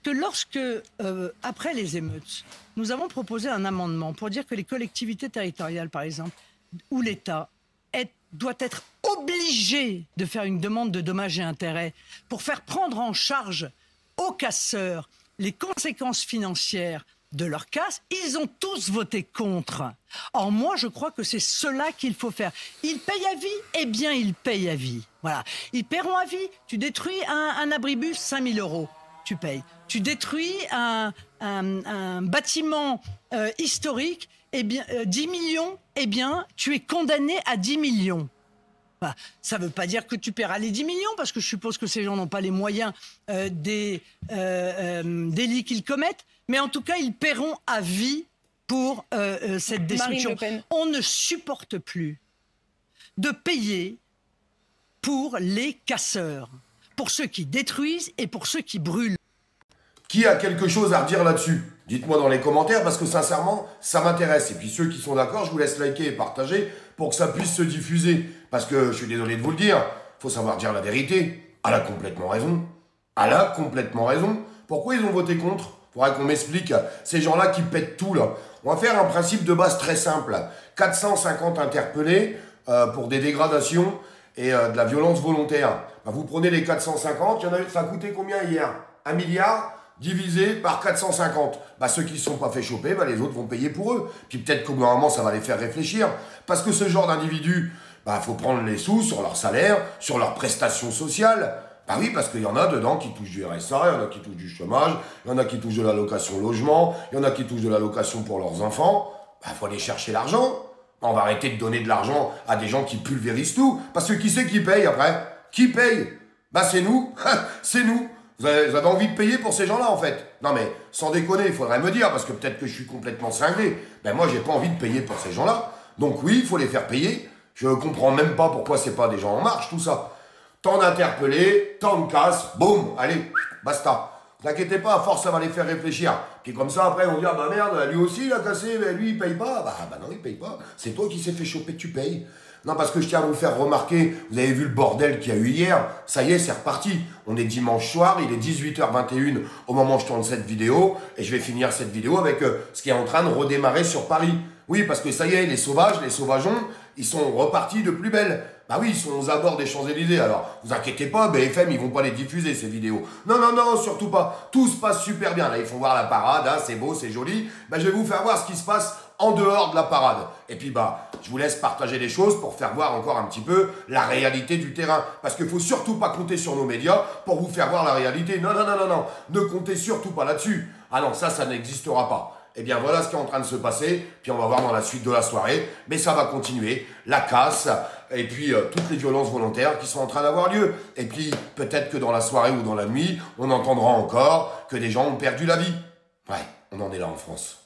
que lorsque, après les émeutes, nous avons proposé un amendement pour dire que les collectivités territoriales, par exemple, ou l'État, doit être obligé de faire une demande de dommages et intérêts pour faire prendre en charge aux casseurs les conséquences financières de leur casse, ils ont tous voté contre. Or, moi, je crois que c'est cela qu'il faut faire. Ils payent à vie, eh bien, ils payent à vie. Voilà. Ils paieront à vie. Tu détruis un abribus, 5 000 €, tu payes. Tu détruis un bâtiment historique, eh bien, 10 millions, eh bien, tu es condamné à 10 millions. Enfin, ça ne veut pas dire que tu paieras les 10 millions, parce que je suppose que ces gens n'ont pas les moyens des délits qu'ils commettent, mais en tout cas, ils paieront à vie pour cette destruction. On ne supporte plus de payer pour les casseurs, pour ceux qui détruisent et pour ceux qui brûlent. Qui a quelque chose à redire là-dessus? Dites-moi dans les commentaires, parce que sincèrement, ça m'intéresse. Et puis ceux qui sont d'accord, je vous laisse liker et partager pour que ça puisse se diffuser. Parce que, je suis désolé de vous le dire, il faut savoir dire la vérité. Elle a complètement raison. Elle a complètement raison. Pourquoi ils ont voté contre? Faudrait qu'on m'explique. Ces gens-là qui pètent tout, là. On va faire un principe de base très simple. 450 interpellés pour des dégradations et de la violence volontaire. Bah, vous prenez les 450, ça a coûté combien hier? 1 milliard divisé par 450. Bah, ceux qui ne se sont pas fait choper, bah, les autres vont payer pour eux. Puis peut-être qu'au bout d'un moment, ça va les faire réfléchir. Parce que ce genre d'individus, bah, faut prendre les sous sur leur salaire, sur leurs prestations sociales. Bah oui, parce qu'il y en a dedans qui touchent du RSA, il y en a qui touchent du chômage, il y en a qui touchent de l'allocation logement, il y en a qui touchent de l'allocation pour leurs enfants. Bah, faut aller chercher l'argent. On va arrêter de donner de l'argent à des gens qui pulvérisent tout. Parce que qui c'est qui paye après? Qui paye? Bah c'est nous. C'est nous. Vous avez envie de payer pour ces gens-là, en fait. Non mais, sans déconner, il faudrait me dire, parce que peut-être que je suis complètement cinglé. Ben moi, j'ai pas envie de payer pour ces gens-là. Donc oui, il faut les faire payer. Je comprends même pas pourquoi c'est pas des gens en marche, tout ça. Tant d'interpellés, tant de casse, boum, allez, basta. Ne vous inquiétez pas, à force, ça va les faire réfléchir. Puis comme ça, après, on dit, ah bah merde, lui aussi, il a cassé, mais lui, il paye pas. Bah non, il paye pas. C'est toi qui s'est fait choper, tu payes. Non, parce que je tiens à vous faire remarquer, vous avez vu le bordel qu'il y a eu hier, ça y est, c'est reparti. On est dimanche soir, il est 18h21 au moment où je tourne cette vidéo, et je vais finir cette vidéo avec ce qui est en train de redémarrer sur Paris. Oui, parce que ça y est, les sauvages, les sauvageons, ils sont repartis de plus belle. Bah oui, ils sont aux abords des Champs-Élysées, alors vous inquiétez pas, BFM, ils vont pas les diffuser, ces vidéos. Non, non, non, surtout pas. Tout se passe super bien. Là, ils font voir la parade, hein, c'est beau, c'est joli. Bah, je vais vous faire voir ce qui se passe en dehors de la parade. Et puis, bah, je vous laisse partager les choses pour faire voir encore un petit peu la réalité du terrain. Parce qu'il faut surtout pas compter sur nos médias pour vous faire voir la réalité. Non, non, non, non, non. Ne comptez surtout pas là-dessus. Ah non, ça n'existera pas. Eh bien, voilà ce qui est en train de se passer. Puis on va voir dans la suite de la soirée. Mais ça va continuer. La casse. Et puis, toutes les violences volontaires qui sont en train d'avoir lieu. Et puis, peut-être que dans la soirée ou dans la nuit, on entendra encore que des gens ont perdu la vie. Ouais, on en est là en France.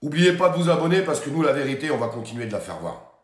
N'oubliez pas de vous abonner parce que nous, la vérité, on va continuer de la faire voir.